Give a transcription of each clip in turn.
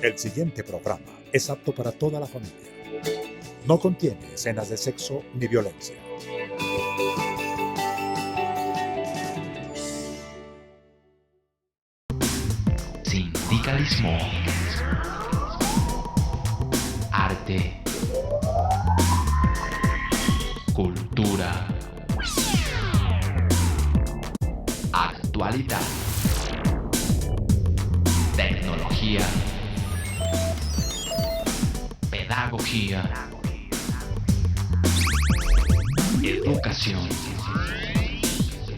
El siguiente programa es apto para toda la familia. No contiene escenas de sexo ni violencia. Sindicalismo, arte, cultura, actualidad, tecnología, pedagogía, educación.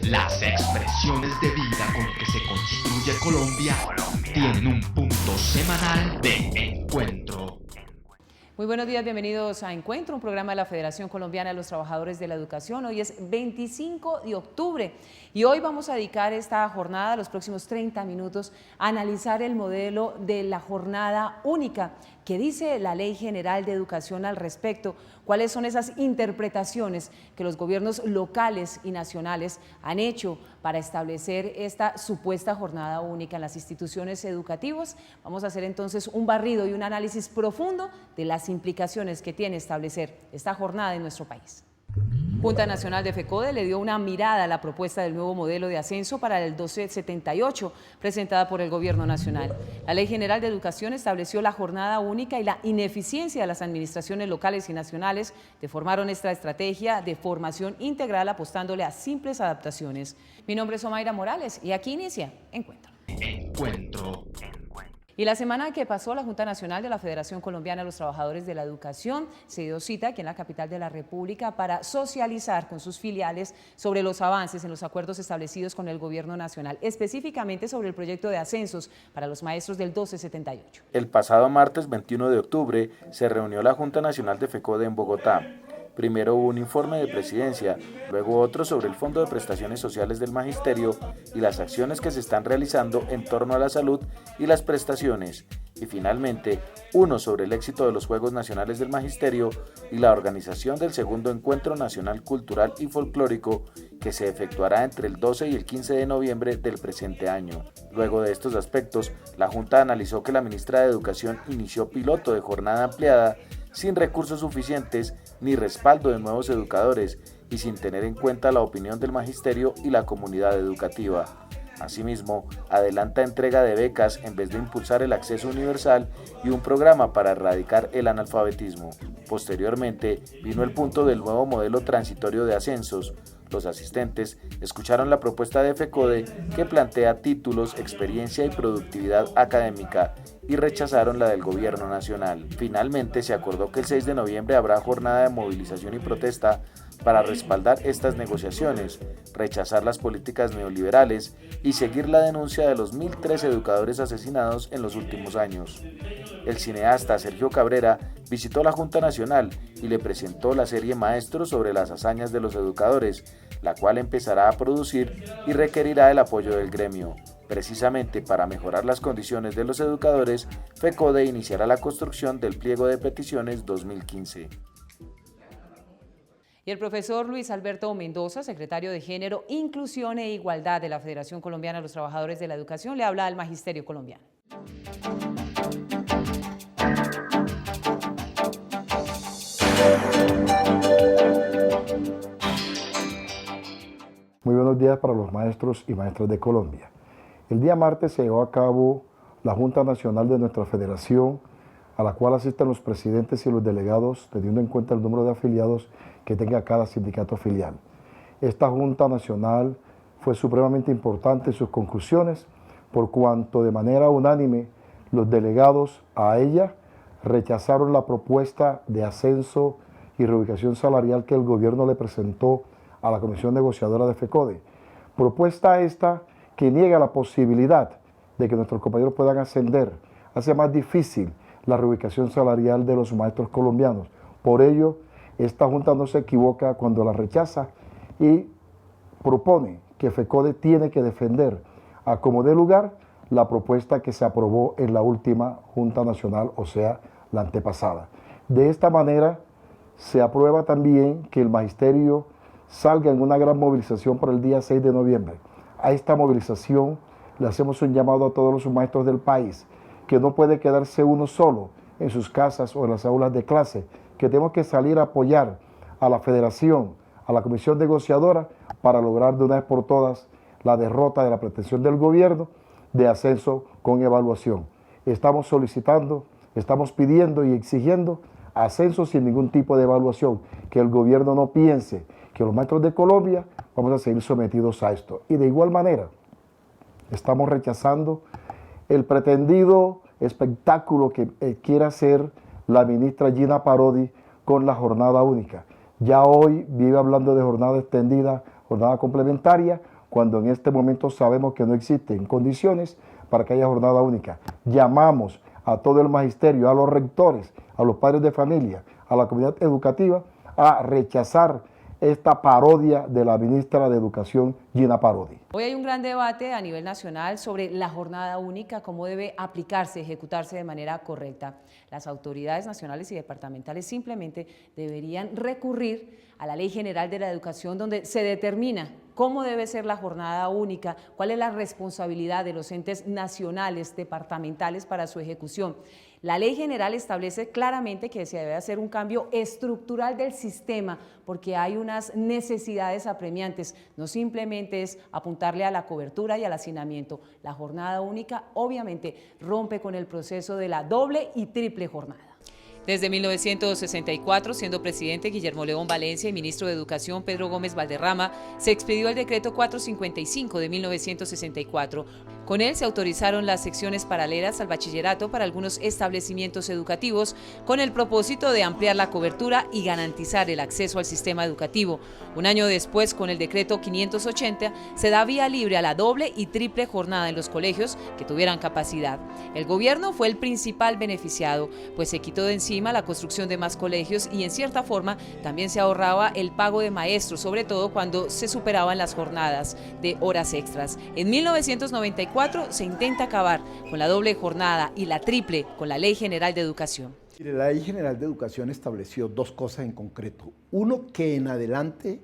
Las expresiones de vida con que se construye Colombia tienen un punto semanal de encuentro. Muy buenos días, bienvenidos a Encuentro, un programa de la Federación Colombiana de los Trabajadores de la Educación. Hoy es 25 de octubre y hoy vamos a dedicar esta jornada, los próximos 30 minutos, a analizar el modelo de la jornada única. ¿Qué dice la Ley General de Educación al respecto? ¿Cuáles son esas interpretaciones que los gobiernos locales y nacionales han hecho para establecer esta supuesta jornada única en las instituciones educativas? Vamos a hacer entonces un barrido y un análisis profundo de las implicaciones que tiene establecer esta jornada en nuestro país. Junta Nacional de FECODE le dio una mirada a la propuesta del nuevo modelo de ascenso para el 1278 presentada por el Gobierno Nacional. La Ley General de Educación estableció la jornada única y la ineficiencia de las administraciones locales y nacionales deformaron esta estrategia de formación integral apostándole a simples adaptaciones. Mi nombre es Omaira Morales y aquí inicia Encuentro. Y la semana que pasó, la Junta Nacional de la Federación Colombiana de los Trabajadores de la Educación se dio cita aquí en la capital de la República para socializar con sus filiales sobre los avances en los acuerdos establecidos con el Gobierno Nacional, específicamente sobre el proyecto de ascensos para los maestros del 1278. El pasado martes 21 de octubre se reunió la Junta Nacional de FECODE en Bogotá. Primero hubo un informe de presidencia, luego otro sobre el Fondo de Prestaciones Sociales del Magisterio y las acciones que se están realizando en torno a la salud y las prestaciones, y finalmente uno sobre el éxito de los Juegos Nacionales del Magisterio y la organización del segundo Encuentro Nacional Cultural y Folclórico que se efectuará entre el 12 y el 15 de noviembre del presente año. Luego de estos aspectos, la Junta analizó que la ministra de Educación inició piloto de jornada ampliada sin recursos suficientes ni respaldo de nuevos educadores y sin tener en cuenta la opinión del magisterio y la comunidad educativa. Asimismo, adelanta entrega de becas en vez de impulsar el acceso universal y un programa para erradicar el analfabetismo. Posteriormente, vino el punto del nuevo modelo transitorio de ascensos. Los asistentes escucharon la propuesta de FECODE que plantea títulos, experiencia y productividad académica y rechazaron la del Gobierno Nacional. Finalmente se acordó que el 6 de noviembre habrá jornada de movilización y protesta para respaldar estas negociaciones, rechazar las políticas neoliberales y seguir la denuncia de los 1.003 educadores asesinados en los últimos años. El cineasta Sergio Cabrera visitó la Junta Nacional y le presentó la serie Maestros sobre las hazañas de los educadores, la cual empezará a producir y requerirá el apoyo del gremio. Precisamente para mejorar las condiciones de los educadores, FECODE iniciará la construcción del pliego de peticiones 2015. Y el profesor Luis Alberto Mendoza, secretario de Género, Inclusión e Igualdad de la Federación Colombiana de los Trabajadores de la Educación, le habla al Magisterio Colombiano. Muy buenos días para los maestros y maestras de Colombia. El día martes se llevó a cabo la Junta Nacional de nuestra Federación, a la cual asisten los presidentes y los delegados, teniendo en cuenta el número de afiliados que tenga cada sindicato filial. Esta Junta Nacional fue supremamente importante en sus conclusiones, por cuanto de manera unánime los delegados a ella rechazaron la propuesta de ascenso y reubicación salarial que el gobierno le presentó a la Comisión Negociadora de FECODE. Propuesta esta que niega la posibilidad de que nuestros compañeros puedan ascender, hace más difícil la reubicación salarial de los maestros colombianos. Por ello, esta Junta no se equivoca cuando la rechaza y propone que FECODE tiene que defender a como dé lugar la propuesta que se aprobó en la última Junta Nacional, o sea, la antepasada. De esta manera, se aprueba también que el magisterio salga en una gran movilización para el día 6 de noviembre. A esta movilización le hacemos un llamado a todos los maestros del país que no puede quedarse uno solo en sus casas o en las aulas de clase, que tenemos que salir a apoyar a la federación, a la comisión negociadora, para lograr de una vez por todas la derrota de la pretensión del gobierno de ascenso con evaluación. Estamos solicitando, estamos pidiendo y exigiendo ascenso sin ningún tipo de evaluación, que el gobierno no piense que los maestros de Colombia vamos a seguir sometidos a esto. Y de igual manera, estamos rechazando el pretendido espectáculo que quiere hacer la ministra Gina Parodi con la jornada única. Ya hoy vive hablando de jornada extendida, jornada complementaria, cuando en este momento sabemos que no existen condiciones para que haya jornada única. Llamamos a todo el magisterio, a los rectores, a los padres de familia, a la comunidad educativa, a rechazar esta parodia de la ministra de Educación, Gina Parodi. Hoy hay un gran debate a nivel nacional sobre la jornada única, cómo debe aplicarse, ejecutarse de manera correcta. Las autoridades nacionales y departamentales simplemente deberían recurrir a la Ley General de la Educación, donde se determina cómo debe ser la jornada única, cuál es la responsabilidad de los entes nacionales, departamentales para su ejecución. La Ley General establece claramente que se debe hacer un cambio estructural del sistema porque hay unas necesidades apremiantes, no simplemente es apuntarle a la cobertura y al hacinamiento. La jornada única obviamente rompe con el proceso de la doble y triple jornada. Desde 1964, siendo presidente Guillermo León Valencia y ministro de Educación Pedro Gómez Valderrama, se expidió el decreto 455 de 1964. Con él se autorizaron las secciones paralelas al bachillerato para algunos establecimientos educativos con el propósito de ampliar la cobertura y garantizar el acceso al sistema educativo. Un año después, con el decreto 580, se da vía libre a la doble y triple jornada en los colegios que tuvieran capacidad. El gobierno fue el principal beneficiado, pues se quitó de encima la construcción de más colegios y en cierta forma también se ahorraba el pago de maestros, sobre todo cuando se superaban las jornadas de horas extras. En 1994 se intenta acabar con la doble jornada y la triple con la Ley General de Educación. La Ley General de Educación estableció dos cosas en concreto. Uno, que en adelante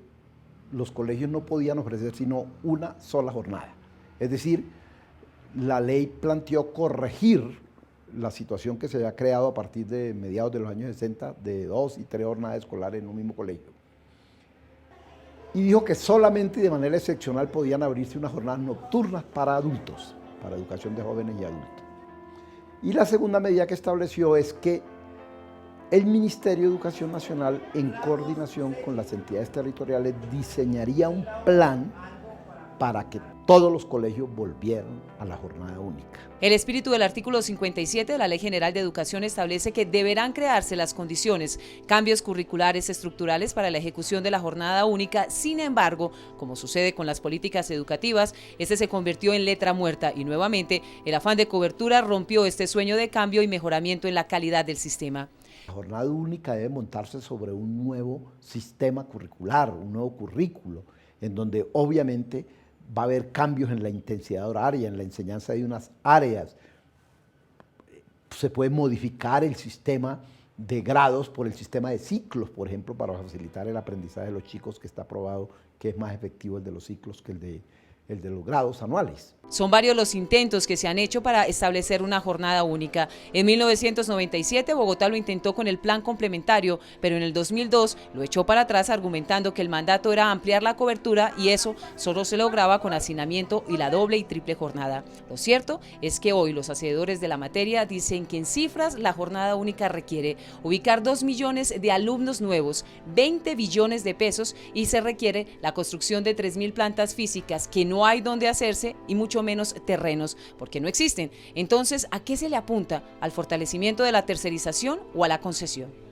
los colegios no podían ofrecer sino una sola jornada. Es decir, la ley planteó corregir la situación que se había creado a partir de mediados de los años 60 de 2 y 3 jornadas escolares en un mismo colegio. Y dijo que solamente y de manera excepcional podían abrirse unas jornadas nocturnas para adultos, para educación de jóvenes y adultos. Y la segunda medida que estableció es que el Ministerio de Educación Nacional, en coordinación con las entidades territoriales, diseñaría un plan para que todos los colegios volvieran a la jornada única. El espíritu del artículo 57 de la Ley General de Educación establece que deberán crearse las condiciones, cambios curriculares estructurales para la ejecución de la jornada única. Sin embargo, como sucede con las políticas educativas, este se convirtió en letra muerta y nuevamente el afán de cobertura rompió este sueño de cambio y mejoramiento en la calidad del sistema. La jornada única debe montarse sobre un nuevo sistema curricular, un nuevo currículo, en donde obviamente va a haber cambios en la intensidad horaria, en la enseñanza de unas áreas. Se puede modificar el sistema de grados por el sistema de ciclos, por ejemplo, para facilitar el aprendizaje de los chicos, que está probado que es más efectivo el de los ciclos que el de los grados anuales. Son varios los intentos que se han hecho para establecer una jornada única. En 1997 Bogotá lo intentó con el plan complementario, pero en el 2002 lo echó para atrás argumentando que el mandato era ampliar la cobertura y eso solo se lograba con hacinamiento y la doble y triple jornada. Lo cierto es que hoy los hacedores de la materia dicen que en cifras la jornada única requiere ubicar 2 millones de alumnos nuevos, 20 billones de pesos y se requiere la construcción de 3.000 plantas físicas que no hay donde hacerse y mucho menos terrenos, porque no existen. Entonces, ¿a qué se le apunta? ¿Al fortalecimiento de la tercerización o a la concesión?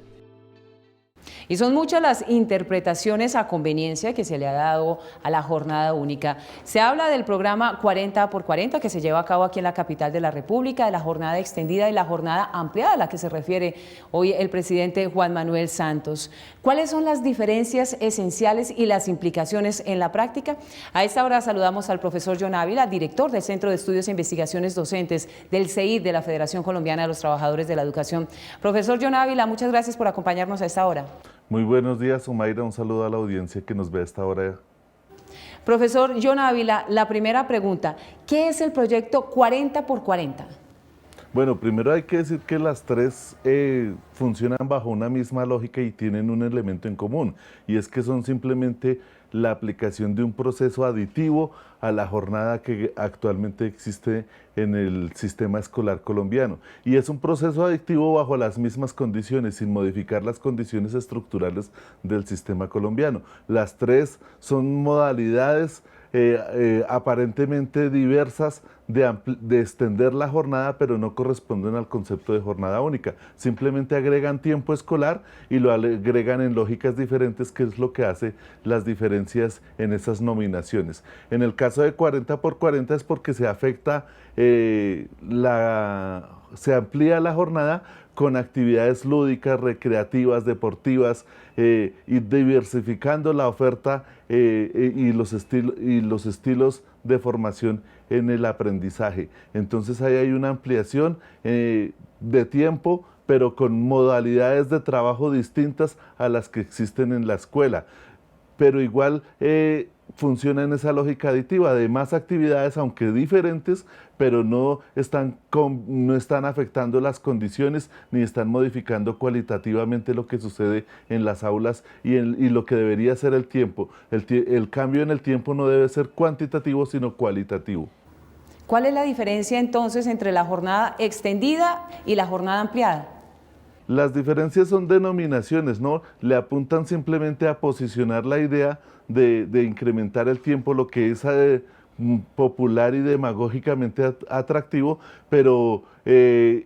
Y son muchas las interpretaciones a conveniencia que se le ha dado a la jornada única. Se habla del programa 40x40 que se lleva a cabo aquí en la capital de la República, de la jornada extendida y la jornada ampliada a la que se refiere hoy el presidente Juan Manuel Santos. ¿Cuáles son las diferencias esenciales y las implicaciones en la práctica? A esta hora saludamos al profesor John Ávila, director del Centro de Estudios e Investigaciones Docentes del CEID, de la Federación Colombiana de los Trabajadores de la Educación. Profesor John Ávila, muchas gracias por acompañarnos a esta hora. Muy buenos días, Omaira. Un saludo a la audiencia que nos ve a esta hora. Profesor John Ávila, la primera pregunta, ¿qué es el proyecto 40x40? Bueno, primero hay que decir que las tres funcionan bajo una misma lógica y tienen un elemento en común, y es que son simplemente la aplicación de un proceso aditivo a la jornada que actualmente existe en el sistema escolar colombiano. Y es un proceso aditivo bajo las mismas condiciones, sin modificar las condiciones estructurales del sistema colombiano. Las tres son modalidades aparentemente diversas de extender la jornada, pero no corresponden al concepto de jornada única. Simplemente agregan tiempo escolar y lo agregan en lógicas diferentes, que es lo que hace las diferencias en esas nominaciones. En el caso de 40 por 40 es porque se afecta, se amplía la jornada con actividades lúdicas, recreativas, deportivas, y diversificando la oferta y los estilos de formación en el aprendizaje. Entonces ahí hay una ampliación de tiempo, pero con modalidades de trabajo distintas a las que existen en la escuela. Pero igual funciona en esa lógica aditiva de más actividades, aunque diferentes, pero no están afectando las condiciones ni están modificando cualitativamente lo que sucede en las aulas y lo que debería ser el tiempo. El cambio en el tiempo no debe ser cuantitativo, sino cualitativo. ¿Cuál es la diferencia entonces entre la jornada extendida y la jornada ampliada? Las diferencias son denominaciones, ¿no? Le apuntan simplemente a posicionar la idea de incrementar el tiempo, lo que es popular y demagógicamente atractivo, pero el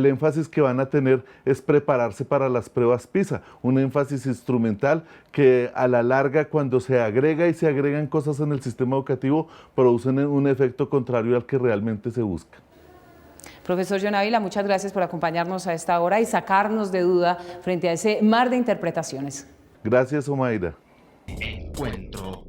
énfasis que van a tener es prepararse para las pruebas PISA, un énfasis instrumental que a la larga, cuando se agrega y se agregan cosas en el sistema educativo, producen un efecto contrario al que realmente se busca. Profesor John Ávila, muchas gracias por acompañarnos a esta hora y sacarnos de duda frente a ese mar de interpretaciones. Gracias, Omaira. Encuentro.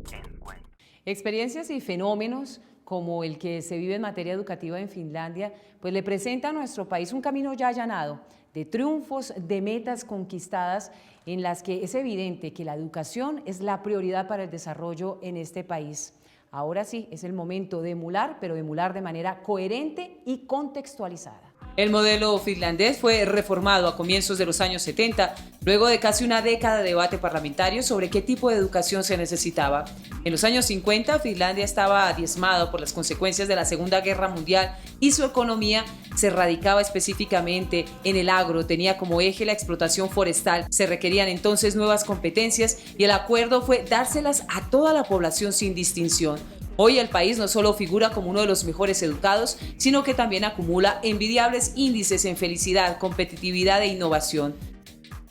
Experiencias y fenómenos como el que se vive en materia educativa en Finlandia, pues le presenta a nuestro país un camino ya allanado de triunfos, de metas conquistadas, en las que es evidente que la educación es la prioridad para el desarrollo en este país. Ahora sí, es el momento de emular, pero de emular de manera coherente y contextualizada. El modelo finlandés fue reformado a comienzos de los años 70, luego de casi una década de debate parlamentario sobre qué tipo de educación se necesitaba. En los años 50, Finlandia estaba diezmado por las consecuencias de la Segunda Guerra Mundial y su economía se radicaba específicamente en el agro, tenía como eje la explotación forestal. Se requerían entonces nuevas competencias y el acuerdo fue dárselas a toda la población sin distinción. Hoy el país no solo figura como uno de los mejores educados, sino que también acumula envidiables índices en felicidad, competitividad e innovación.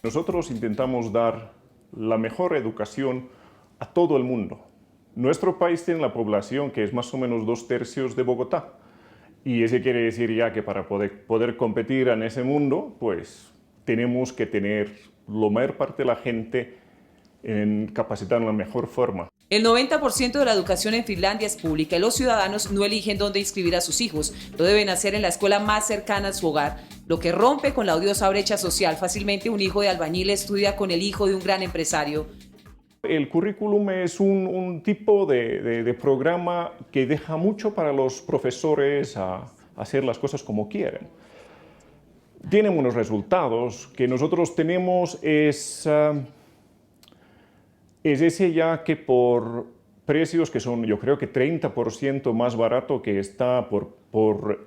Nosotros intentamos dar la mejor educación a todo el mundo. Nuestro país tiene la población que es más o menos 2/3 de Bogotá. Y eso quiere decir ya que para poder competir en ese mundo, pues tenemos que tener la mayor parte de la gente capacitada en la mejor forma. El 90% de la educación en Finlandia es pública y los ciudadanos no eligen dónde inscribir a sus hijos, lo deben hacer en la escuela más cercana a su hogar, lo que rompe con la odiosa brecha social. Fácilmente un hijo de albañil estudia con el hijo de un gran empresario. El currículum es un tipo de programa que deja mucho para los profesores a hacer las cosas como quieren. Tienen unos resultados que nosotros tenemos es ese ya que por precios que son, yo creo que 30% más barato que está por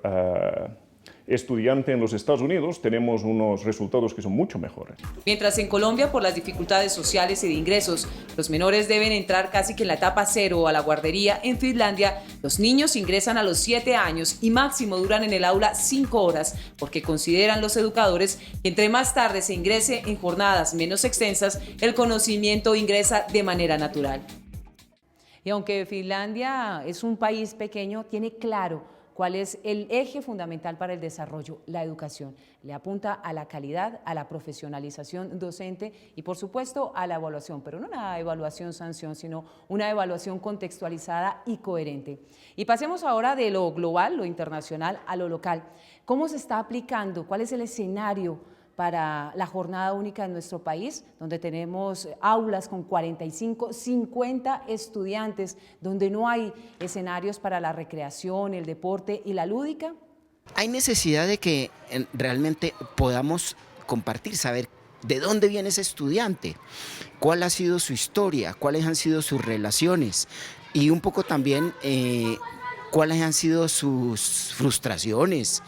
estudiante en los Estados Unidos, tenemos unos resultados que son mucho mejores. Mientras en Colombia, por las dificultades sociales y de ingresos, los menores deben entrar casi que en la etapa 0 a la guardería, en Finlandia los niños ingresan a los 7 años y máximo duran en el aula 5 horas, porque consideran los educadores que entre más tarde se ingrese en jornadas menos extensas, el conocimiento ingresa de manera natural. Y aunque Finlandia es un país pequeño, tiene claro cuál es el eje fundamental para el desarrollo, la educación. Le apunta a la calidad, a la profesionalización docente y, por supuesto, a la evaluación, pero no una evaluación-sanción, sino una evaluación contextualizada y coherente. Y pasemos ahora de lo global, lo internacional, a lo local. ¿Cómo se está aplicando? ¿Cuál es el escenario para la jornada única en nuestro país, donde tenemos aulas con 45, 50 estudiantes, donde no hay escenarios para la recreación, el deporte y la lúdica? Hay necesidad de que realmente podamos compartir, saber de dónde viene ese estudiante, cuál ha sido su historia, cuáles han sido sus relaciones y un poco también cuáles han sido sus frustraciones,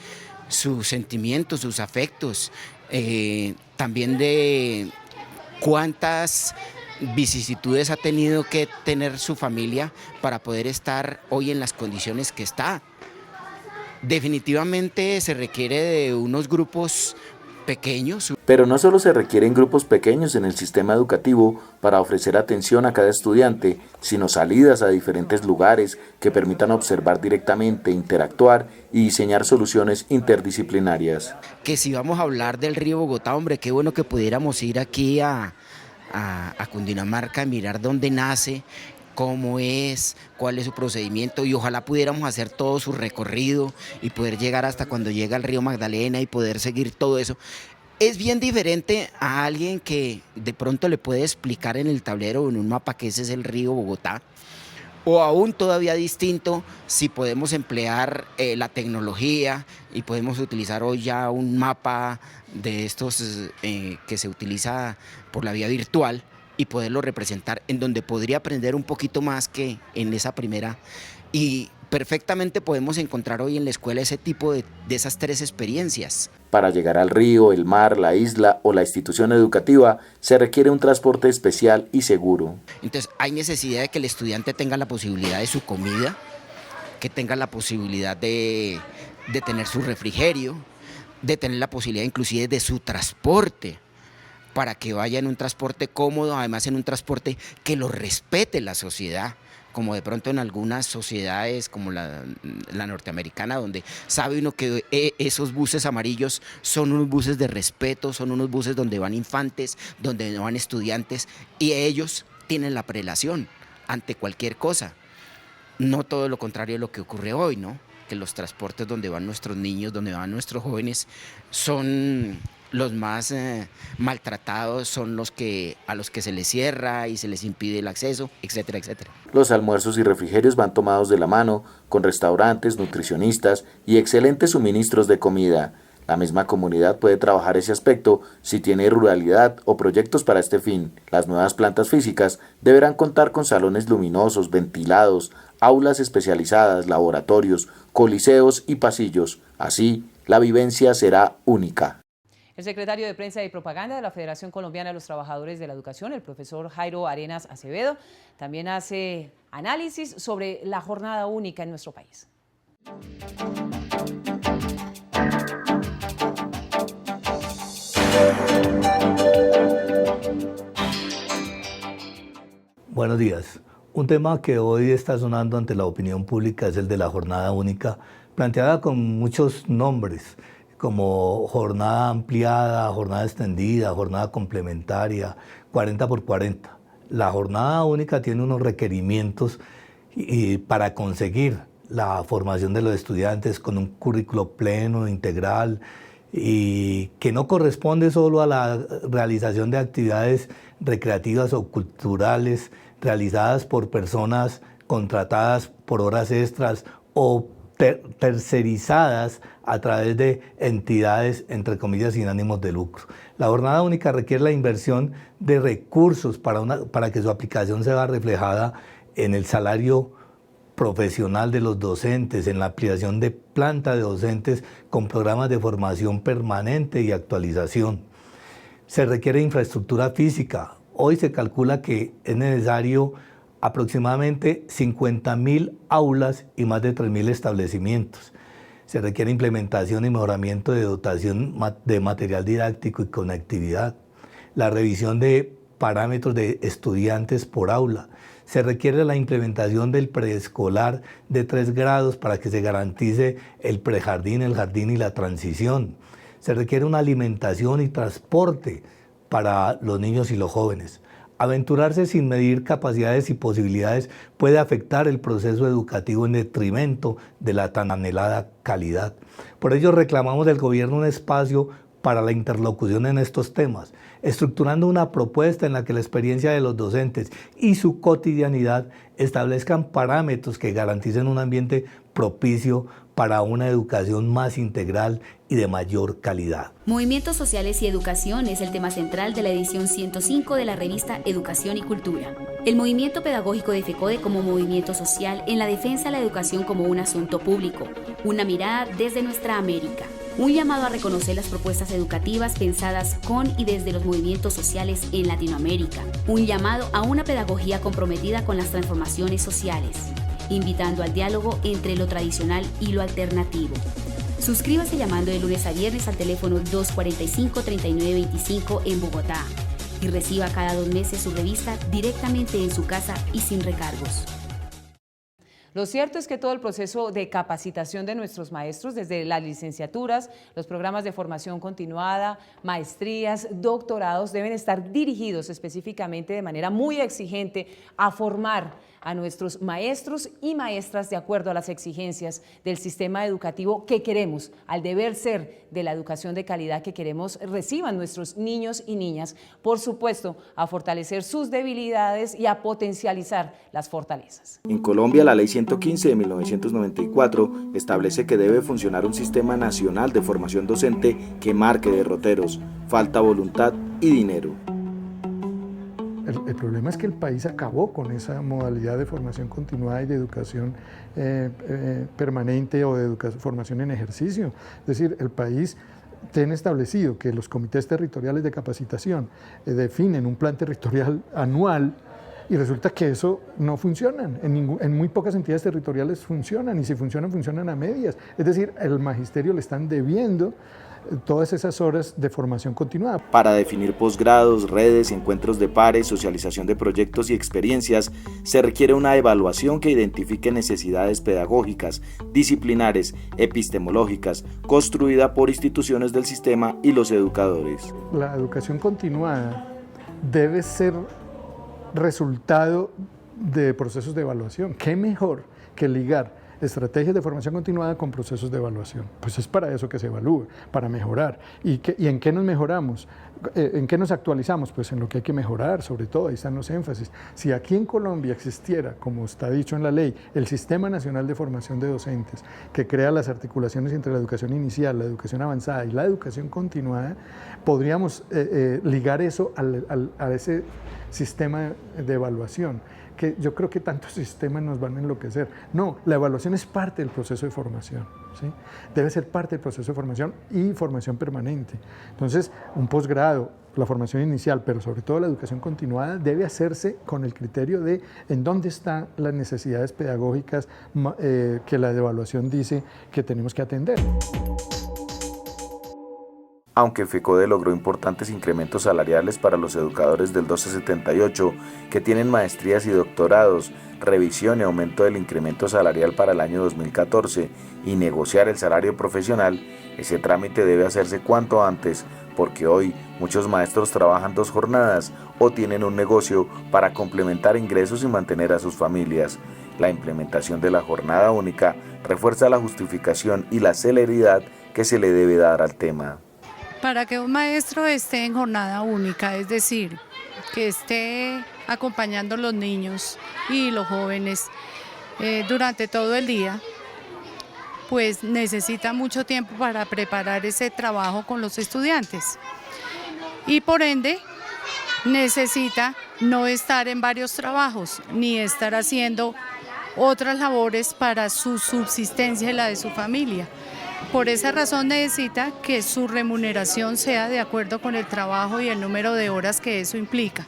sus sentimientos, sus afectos, también de cuántas vicisitudes ha tenido que tener su familia para poder estar hoy en las condiciones que está. Definitivamente se requiere de unos grupos pequeños. Pero no solo se requieren grupos pequeños en el sistema educativo para ofrecer atención a cada estudiante, sino salidas a diferentes lugares que permitan observar directamente, interactuar y diseñar soluciones interdisciplinarias. Que si vamos a hablar del río Bogotá, hombre, qué bueno que pudiéramos ir aquí a Cundinamarca, mirar dónde nace, cómo es, cuál es su procedimiento y ojalá pudiéramos hacer todo su recorrido y poder llegar hasta cuando llega al río Magdalena y poder seguir todo eso. Es bien diferente a alguien que de pronto le puede explicar en el tablero o en un mapa que ese es el río Bogotá, o aún todavía distinto si podemos emplear la tecnología y podemos utilizar hoy ya un mapa de estos que se utiliza por la vía virtual y poderlo representar en donde podría aprender un poquito más que en esa primera. Y perfectamente podemos encontrar hoy en la escuela ese tipo de esas tres experiencias. Para llegar al río, el mar, la isla o la institución educativa se requiere un transporte especial y seguro. Entonces hay necesidad de que el estudiante tenga la posibilidad de su comida, que tenga la posibilidad de tener su refrigerio, de tener la posibilidad inclusive de su transporte, para que vaya en un transporte cómodo, además en un transporte que lo respete la sociedad, como de pronto en algunas sociedades como la norteamericana, donde sabe uno que esos buses amarillos son unos buses de respeto, son unos buses donde van infantes, donde no van estudiantes, y ellos tienen la prelación ante cualquier cosa. No todo lo contrario de lo que ocurre hoy, ¿no? Que los transportes donde van nuestros niños, donde van nuestros jóvenes, son los más maltratados, son los a los que se les cierra y se les impide el acceso, etcétera, etcétera. Los almuerzos y refrigerios van tomados de la mano, con restaurantes, nutricionistas y excelentes suministros de comida. La misma comunidad puede trabajar ese aspecto si tiene ruralidad o proyectos para este fin. Las nuevas plantas físicas deberán contar con salones luminosos, ventilados, aulas especializadas, laboratorios, coliseos y pasillos. Así, la vivencia será única. El secretario de Prensa y Propaganda de la Federación Colombiana de los Trabajadores de la Educación, el profesor Jairo Arenas Acevedo, también hace análisis sobre la jornada única en nuestro país. Buenos días. Un tema que hoy está sonando ante la opinión pública es el de la jornada única, planteada con muchos nombres, como jornada ampliada, jornada extendida, jornada complementaria, 40 por 40. La jornada única tiene unos requerimientos para conseguir la formación de los estudiantes con un currículo pleno, integral, y que no corresponde solo a la realización de actividades recreativas o culturales realizadas por personas contratadas por horas extras o tercerizadas a través de entidades, entre comillas, sin ánimos de lucro. La jornada única requiere la inversión de recursos para que su aplicación se vea reflejada en el salario profesional de los docentes, en la ampliación de planta de docentes con programas de formación permanente y actualización. Se requiere infraestructura física. Hoy se calcula que es necesario aproximadamente 50.000 aulas y más de 3.000 establecimientos. Se requiere implementación y mejoramiento de dotación de material didáctico y conectividad. La revisión de parámetros de estudiantes por aula. Se requiere la implementación del preescolar de 3 grados para que se garantice el prejardín, el jardín y la transición. Se requiere una alimentación y transporte para los niños y los jóvenes. Aventurarse sin medir capacidades y posibilidades puede afectar el proceso educativo en detrimento de la tan anhelada calidad. Por ello reclamamos del gobierno un espacio para la interlocución en estos temas, estructurando una propuesta en la que la experiencia de los docentes y su cotidianidad establezcan parámetros que garanticen un ambiente propicio para una educación más integral y de mayor calidad. Movimientos sociales y educación es el tema central de la edición 105 de la revista Educación y Cultura. El movimiento pedagógico de FECODE como movimiento social en la defensa de la educación como un asunto público, una mirada desde nuestra América. Un llamado a reconocer las propuestas educativas pensadas con y desde los movimientos sociales en Latinoamérica. Un llamado a una pedagogía comprometida con las transformaciones sociales, invitando al diálogo entre lo tradicional y lo alternativo. Suscríbase llamando de lunes a viernes al teléfono 245-3925 en Bogotá y reciba cada 2 meses su revista directamente en su casa y sin recargos. Lo cierto es que todo el proceso de capacitación de nuestros maestros, desde las licenciaturas, los programas de formación continuada, maestrías, doctorados, deben estar dirigidos específicamente de manera muy exigente a formar a nuestros maestros y maestras de acuerdo a las exigencias del sistema educativo que queremos, al deber ser de la educación de calidad que queremos reciban nuestros niños y niñas, por supuesto, a fortalecer sus debilidades y a potencializar las fortalezas. En Colombia, la Ley 115 de 1994 establece que debe funcionar un sistema nacional de formación docente que marque derroteros, falta voluntad y dinero. El problema es que el país acabó con esa modalidad de formación continuada y de educación permanente o de formación en ejercicio. Es decir, el país tiene establecido que los comités territoriales de capacitación definen un plan territorial anual y resulta que eso no funciona. En muy pocas entidades territoriales funcionan y si funcionan, funcionan a medias. Es decir, al magisterio le están debiendo todas esas horas de formación continuada. Para definir posgrados, redes, encuentros de pares, socialización de proyectos y experiencias, se requiere una evaluación que identifique necesidades pedagógicas, disciplinares, epistemológicas, construida por instituciones del sistema y los educadores. La educación continuada debe ser resultado de procesos de evaluación. ¿Qué mejor que ligar estrategias de formación continuada con procesos de evaluación? Pues es para eso que se evalúa, para mejorar. ¿Y en qué nos mejoramos? ¿En qué nos actualizamos? Pues en lo que hay que mejorar, sobre todo, ahí están los énfasis. Si aquí en Colombia existiera, como está dicho en la ley, el Sistema Nacional de Formación de Docentes, que crea las articulaciones entre la educación inicial, la educación avanzada y la educación continuada, podríamos ligar eso a ese sistema de evaluación, que yo creo que tantos sistemas nos van a enloquecer. No, la evaluación es parte del proceso de formación, ¿sí? Debe ser parte del proceso de formación y formación permanente. Entonces, un posgrado, la formación inicial, pero sobre todo la educación continuada, debe hacerse con el criterio de en dónde están las necesidades pedagógicas que la evaluación dice que tenemos que atender. Aunque FECODE logró importantes incrementos salariales para los educadores del 1278 que tienen maestrías y doctorados, revisión y aumento del incremento salarial para el año 2014 y negociar el salario profesional, ese trámite debe hacerse cuanto antes, porque hoy muchos maestros trabajan 2 jornadas o tienen un negocio para complementar ingresos y mantener a sus familias. La implementación de la jornada única refuerza la justificación y la celeridad que se le debe dar al tema. Para que un maestro esté en jornada única, es decir, que esté acompañando a los niños y los jóvenes durante todo el día, pues necesita mucho tiempo para preparar ese trabajo con los estudiantes. Y por ende, necesita no estar en varios trabajos, ni estar haciendo otras labores para su subsistencia y la de su familia. Por esa razón necesita que su remuneración sea de acuerdo con el trabajo y el número de horas que eso implica.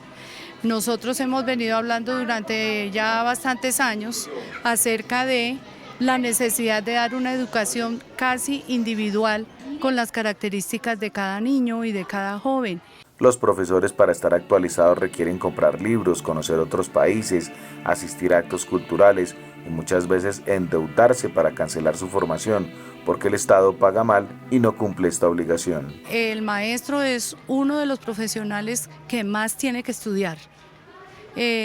Nosotros hemos venido hablando durante ya bastantes años acerca de la necesidad de dar una educación casi individual con las características de cada niño y de cada joven. Los profesores, para estar actualizados, requieren comprar libros, conocer otros países, asistir a actos culturales y muchas veces endeudarse para cancelar su formación, porque el Estado paga mal y no cumple esta obligación. El maestro es uno de los profesionales que más tiene que estudiar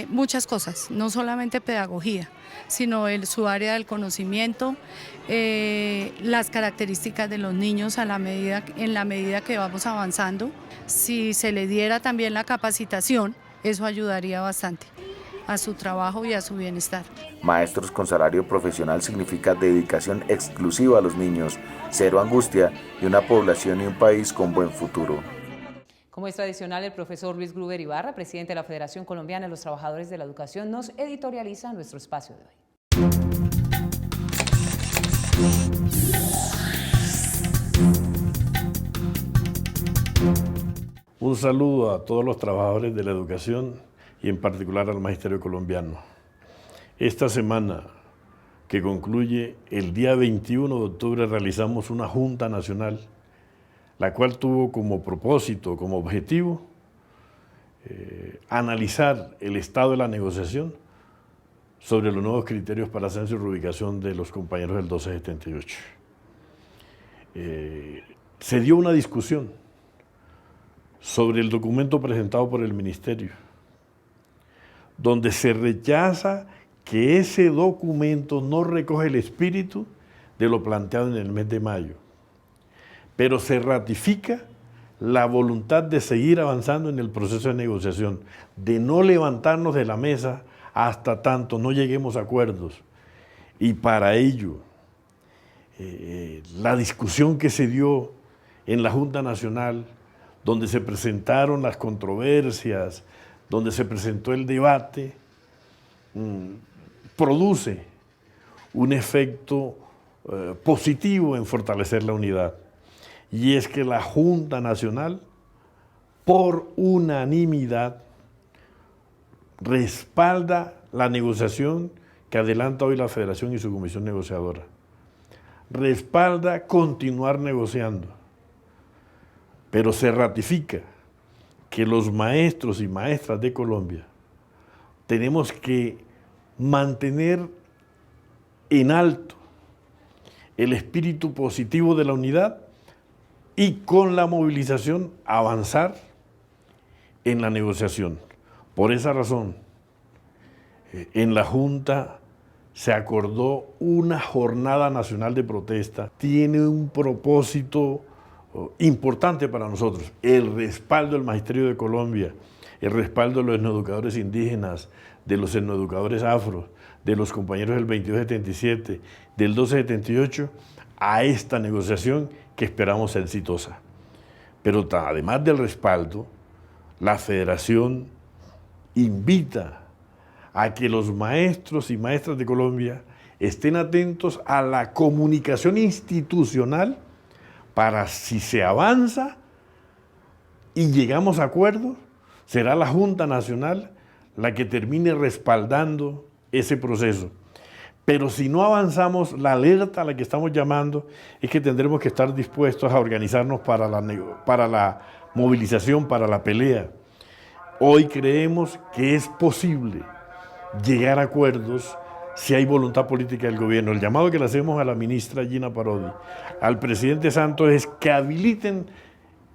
muchas cosas, no solamente pedagogía, sino su área del conocimiento, las características de los niños en la medida que vamos avanzando. Si se le diera también la capacitación, eso ayudaría bastante. a su trabajo y a su bienestar. Maestros con salario profesional significa dedicación exclusiva a los niños, cero angustia y una población y un país con buen futuro. Como es tradicional, el profesor Luis Gruber Ibarra, presidente de la Federación Colombiana de los Trabajadores de la Educación, nos editorializa nuestro espacio de hoy. Un saludo a todos los trabajadores de la educación y en particular al Magisterio colombiano. Esta semana que concluye el día 21 de octubre realizamos una Junta Nacional, la cual tuvo como propósito, como objetivo, analizar el estado de la negociación sobre los nuevos criterios para ascenso y reubicación de los compañeros del 1278. Se dio una discusión sobre el documento presentado por el Ministerio, donde se rechaza que ese documento no recoge el espíritu de lo planteado en el mes de mayo, pero se ratifica la voluntad de seguir avanzando en el proceso de negociación, de no levantarnos de la mesa hasta tanto no lleguemos a acuerdos. Y para ello, la discusión que se dio en la Junta Nacional, donde se presentaron las controversias, donde se presentó el debate, produce un efecto positivo en fortalecer la unidad. Y es que la Junta Nacional, por unanimidad, respalda la negociación que adelanta hoy la Federación y su comisión negociadora. Respalda continuar negociando, pero se ratifica que los maestros y maestras de Colombia tenemos que mantener en alto el espíritu positivo de la unidad y con la movilización avanzar en la negociación. Por esa razón, en la Junta se acordó una jornada nacional de protesta. Tiene un propósito importante para nosotros, el respaldo del Magisterio de Colombia, el respaldo de los etnoeducadores indígenas, de los etnoeducadores afro, de los compañeros del 2277, del 1278, a esta negociación que esperamos sea exitosa. Pero además del respaldo, la Federación invita a que los maestros y maestras de Colombia estén atentos a la comunicación institucional para, si se avanza y llegamos a acuerdos, será la Junta Nacional la que termine respaldando ese proceso. Pero si no avanzamos, la alerta a la que estamos llamando es que tendremos que estar dispuestos a organizarnos para la movilización, para la pelea. Hoy creemos que es posible llegar a acuerdos si hay voluntad política del gobierno. El llamado que le hacemos a la ministra Gina Parodi, al presidente Santos, es que habiliten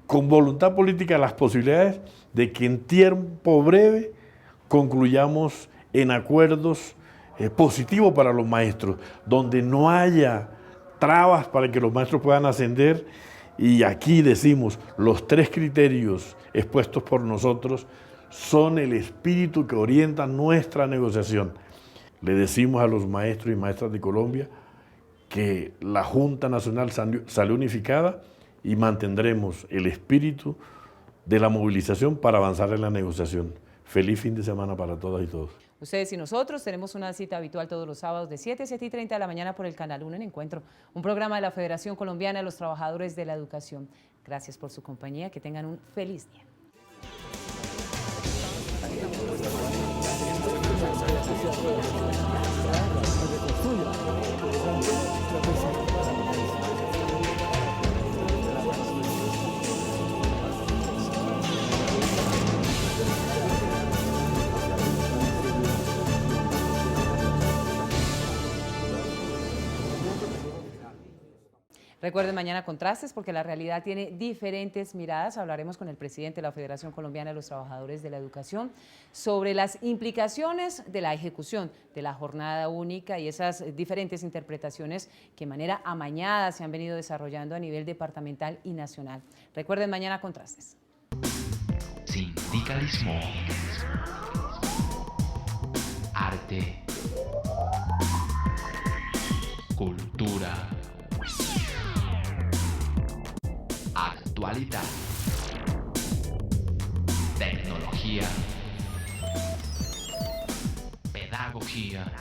con voluntad política las posibilidades de que en tiempo breve concluyamos en acuerdos positivos para los maestros, donde no haya trabas para que los maestros puedan ascender. Y aquí decimos, los 3 criterios expuestos por nosotros son el espíritu que orienta nuestra negociación. Le decimos a los maestros y maestras de Colombia que la Junta Nacional salió unificada y mantendremos el espíritu de la movilización para avanzar en la negociación. Feliz fin de semana para todas y todos. Ustedes y nosotros tenemos una cita habitual todos los sábados de 7 a 7:30 de la mañana por el Canal 1 en Encuentro, un programa de la Federación Colombiana de los Trabajadores de la Educación. Gracias por su compañía, que tengan un feliz día. Recuerden mañana Contrastes, porque la realidad tiene diferentes miradas. Hablaremos con el presidente de la Federación Colombiana de los Trabajadores de la Educación sobre las implicaciones de la ejecución de la jornada única y esas diferentes interpretaciones que de manera amañada se han venido desarrollando a nivel departamental y nacional. Recuerden mañana Contrastes. Sindicalismo. arte, cultura, actualidad, tecnología, pedagogía,